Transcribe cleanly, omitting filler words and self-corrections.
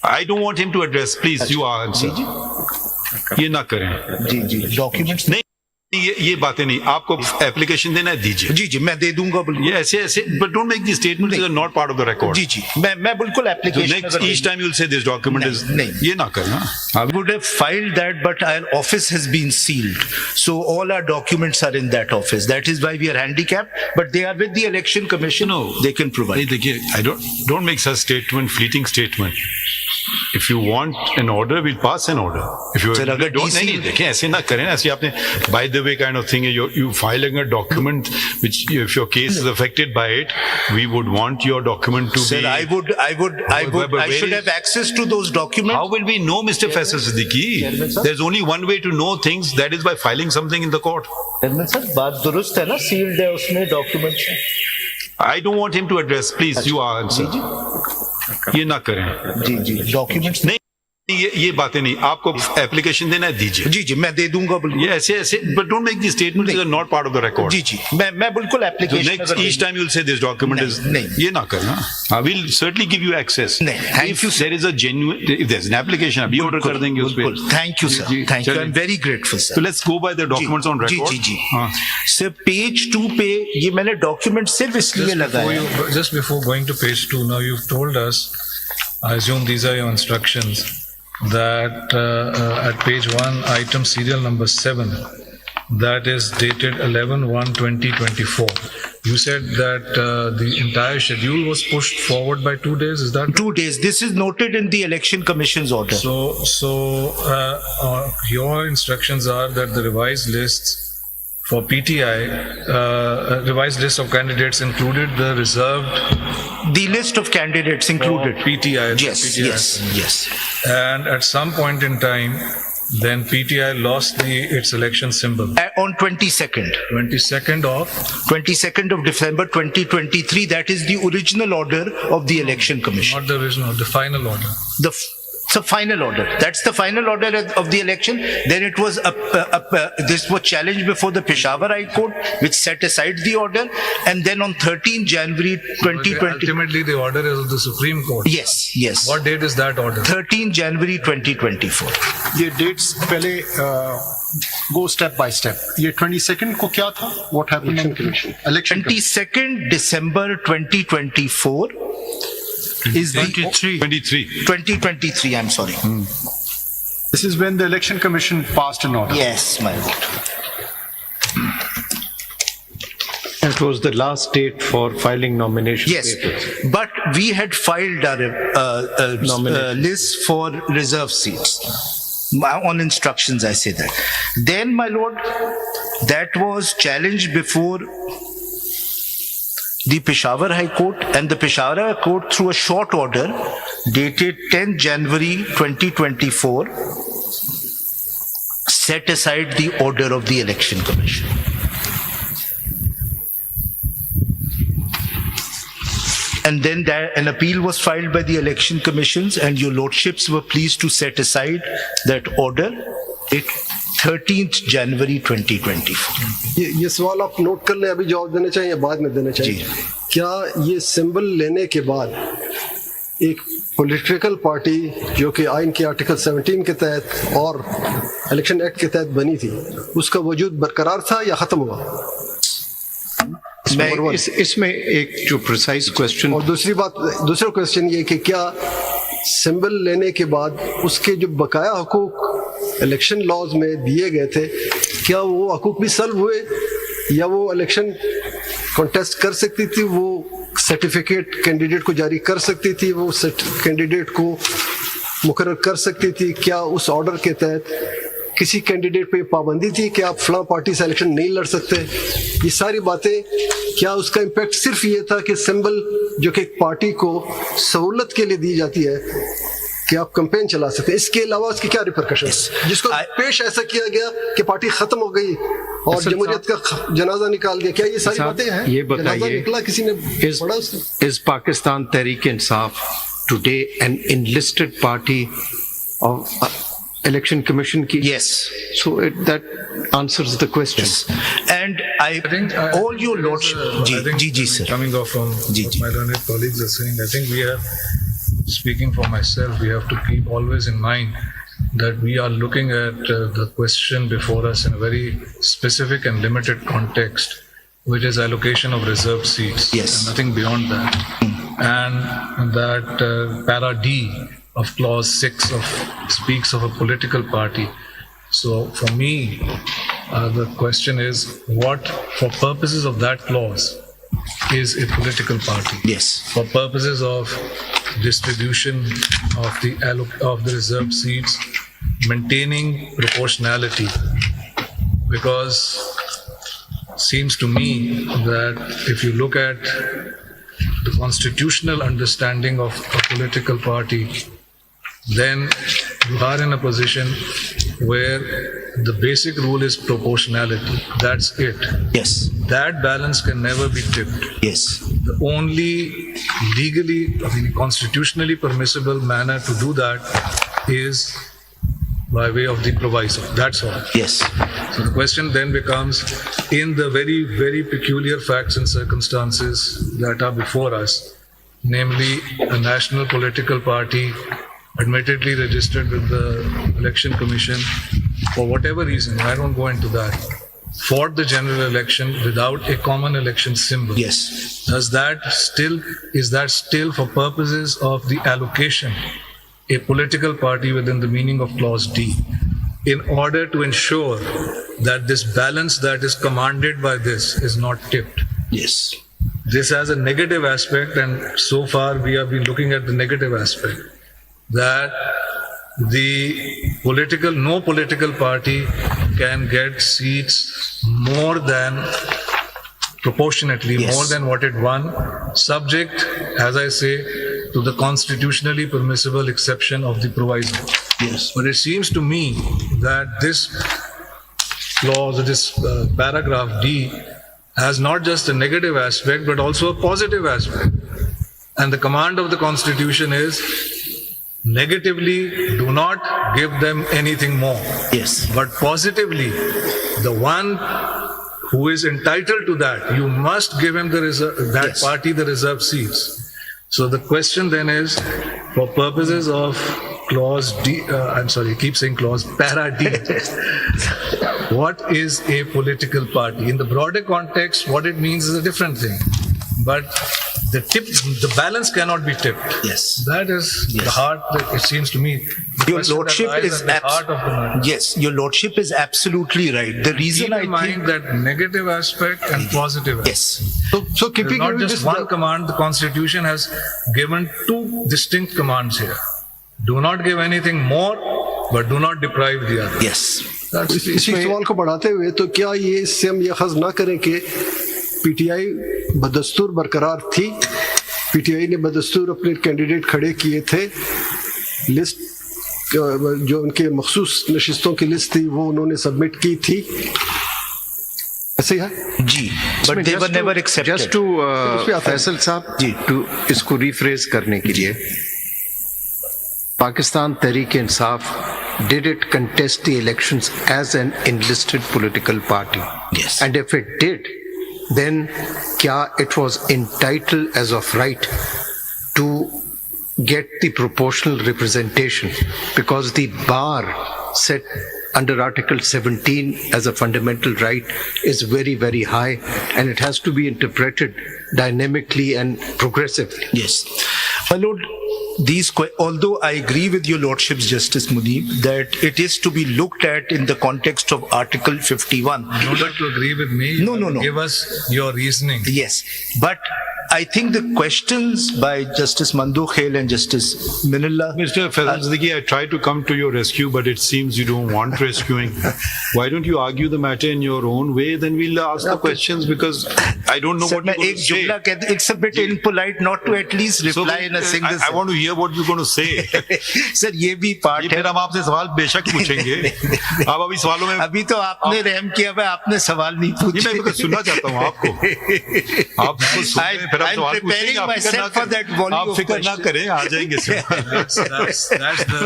I don't want him to address. Please, you answer. ये ना करें. जी डॉक्यूमेंट्स नहीं, ये बातें नहीं. आपको एप्लीकेशन देना है, दीजिए. जी मैं दे दूंगा बिल्कुल. ये ऐसे but don't make these statements that are not part of the record. जी मैं बिल्कुल So application next, each time you'll say this document is. नहीं. ये ना करना. I would have filed that, but our office has been sealed. So all our documents are in that office. That is why we are handicapped, but they are with the Election Commission. No. They can provide. नहीं, देखिए, I don't make such statement, fleeting statement. If you want an order, we'll pass an order. If you Sir, अगर don't, DC नहीं देखिए, ऐसे ना करें. ऐसे आपने by the way kind of thing है. You filing a document which, if your case is affected by it, we would want your document to Sir, be. I should have access to those documents. How will we know, Mr. Faisal Siddiqui? There's only one way to know things. That is by filing something in the court. Sir बात दुरुस्त है ना, sealed है उसमें documents. I don't want him to address. Please, you answer. ये ना करें. जी documents नहीं, ये बातें नहीं. आपको एप्लीकेशन देना है, दीजिए. जी मैं दे दूंगा बिल्कुल. ये ऐसे but don't make these statements that are not part of the record. जी मैं बिल्कुल So application. next, each time you'll say this document is. नहीं. ये ना करना. We'll certainly give you access. नहीं, thank If you, sir. there is a genuine, if there's an application, अभी order कर देंगे उस पे. Thank you, sir. Thank you. I'm very grateful, sir. So let's go by the documents on record. जी हाँ. Sir page 2 पे ये मैंने document सिर्फ इसलिए लगाया. Just before going to page 2, now you've told us, I assume these are your instructions, that at page 1, item serial number 7, that is dated 11/1/2024. You said that the entire schedule was pushed forward by 2 days. Is that 2 days. This is noted in the Election Commission's order. so? Your instructions are that the revised lists for PTI, revised list of candidates included the reserved The list of candidates included. for PTI. Yes. And at some point in time, then PTI lost its election symbol. On 22nd. 22nd of December 2023, that is the original order of the Election Commission. not the original, the final order. The final order. That's the final order of the election. Then it was this was challenged before the Peshawar High Court, which set aside the order. And then on 13 January But 2020. ultimately, the order is of the Supreme Court. Yes. What date is that order? 13 January 2024. ये dates पहले go step by step. ये 22nd को क्या था? What happened in commission? Election 22nd December 2024 is the 23. 2023. I'm sorry. This is when the election commission passed an order. Yes, my lord. That was the last date for filing nomination Yes, papers. but we had filed our Nomination. list for reserve seats. On instructions, I say that. Then, my lord, that was challenged before the Peshawar High Court, and the Peshawar High Court, through a short order dated 10 January 2024, set aside the order of the Election Commission. And then an appeal was filed by the Election Commissions, and your lordships were pleased to set aside that order. 13th January 2024. ये सवाल आप note कर लें, अभी जवाब देना चाहिए या बाद में देना चाहिए? क्या ये सिंबल लेने के बाद एक पॉलिटिकल पार्टी जो कि आइन के आर्टिकल 17 के तहत और इलेक्शन एक्ट के तहत बनी थी, उसका वजूद बरकरार था या खत्म हुआ? इसमें एक जो प्रिसाइज क्वेश्चन. और दूसरा क्वेश्चन ये कि क्या सिंबल लेने के बाद उसके जो बकाया हकूक इलेक्शन लॉज में दिए गए थे, क्या वो हकूक भी सल्ब हुए, या वो इलेक्शन कॉन्टेस्ट कर सकती थी, वो सर्टिफिकेट कैंडिडेट को जारी कर सकती थी, वो कैंडिडेट को मुकर्रर कर सकती थी? क्या उस ऑर्डर के तहत किसी कैंडिडेट पे पाबंदी थी कि आप फलां पार्टी से इलेक्शन नहीं लड़ सकते? ये सारी बातें, क्या उसका इम्पैक्ट सिर्फ ये था कि सिंबल जो कि एक पार्टी को सहूलत के लिए दी जाती है कि आप कैंपेन चला सकते हैं, इसके अलावा उसके क्या रिपरकशन, जिसको पेश ऐसा किया गया कि पार्टी खत्म हो गई और जमहूरियत का जनाजा निकाल दिया? क्या ये सारी बातें हैं? ये बताइए, निकला, किसी ने पढ़ा उसको? Is Pakistan Tehreek-e-Insaf today an enlisted party of election commission ki? Yes. So that answers the question. And I think all your lordship. I think Ji, sir. Coming off from Ji. what my learned colleagues are saying, I think we have speaking for myself, we have to keep always in mind that we are looking at the question before us in a very specific and limited context, which is allocation of reserved seats. Yes. And nothing beyond that. And that para D of clause 6 speaks of a political party. So for me, the question is, what, for purposes of that clause, is a political party? Yes. For purposes of distribution of the reserved seats, maintaining proportionality, because seems to me that if you look at the constitutional understanding of a political party, then you are in a position where the basic rule is proportionality. That's it. Yes. That balance can never be tipped. Yes. The only constitutionally permissible manner to do that is by way of the proviso. That's all. Yes. So the question then becomes, in the very, very peculiar facts and circumstances that are before us, namely a national political party admittedly registered with the Election Commission, for whatever reason, I don't go into that, for the general election without a common election symbol. Yes. Is that still for purposes of the allocation a political party within the meaning of clause D, in order to ensure that this balance that is commanded by this is not tipped? Yes. This has a negative aspect, and so far we have been looking at the negative aspect, that no political party can get seats more than proportionately, Yes. more than what it won, subject, as I say, to the constitutionally permissible exception of the proviso. Yes. But it seems to me that this clause, this paragraph D, has not just a negative aspect, but also a positive aspect. And the command of the Constitution is, negatively, do not give them anything more. Yes. But positively, the one who is entitled to that, you must give him Yes. party the reserved seats. So the question then is, for purposes of clause D, I keep saying clause, para D, what is a political party? In the broader context, what it means is a different thing. But the balance cannot be tipped. Yes. That is the Yes. heart, it seems to me. the Your question that lordship lies is at the heart of the matter. yes. Your lordship is absolutely right. The reason Keep in I mind think that negative aspect and positive aspect. yes. So keeping Not with just this, one command, the Constitution has given two distinct commands here. Do not give anything more, but do not deprive the other. Yes. That's इसी सवाल को बढ़ाते हुए, तो क्या ये इससे हम ये अखज़ ना करें कि पीटीआई बदस्तूर बरकरार थी, पीटीआई ने बदस्तूर अपने कैंडिडेट खड़े किए थे, लिस्ट जो उनके मखसूस नशिस्तों की लिस्ट थी वो उन्होंने सबमिट की थी, ऐसे ही है जी. But they were never accepted. Just to उस पे आता है। फैसल साहब, जी। to इसको रिफ्रेज करने के लिए, Pakistan Tehreek-e-Insaf did it contest the elections as an enlisted political party? Yes. And if it did, then kya it was entitled as of right to get the proportional representation, because the bar set under Article 17 as a fundamental right is very, very high, and it has to be interpreted dynamically and progressively. Yes. My lord, although I agree with your lordship's Justice Munib that it is to be looked at in the context of Article 51. You don't have to agree with me. No, no, no. Give us your reasoning. Yes, but I think the questions by Justice Mandu Khail and Justice Minullah. Mr. Faizal Siddiqui, I tried to come to your rescue, but it seems you don't want rescuing. Why don't you argue the matter in your own way? Then we'll ask the questions, because I don't know Sir, what मैं you're going एक to say. जुमला कहता हूं, it's a bit impolite not to at least reply in a single I want to hear what you're going to say. sentence. Sir, ये भी part ये है. फिर हम आपसे सवाल बेशक पूछेंगे. आप अभी सवालों में अभी तो आपने रहम किया है, आपने सवाल नहीं ये पूछे. मैं बिल्कुल सुनना चाहता हूँ आपको. आप बिल्कुल सुन रहे हैं, फिर हम I'm सवाल preparing पूछेंगे. आप फिक्र ना myself for that करें. volley आप of फिक्र ना questions. करें, आ जाएंगे सवाल. That's the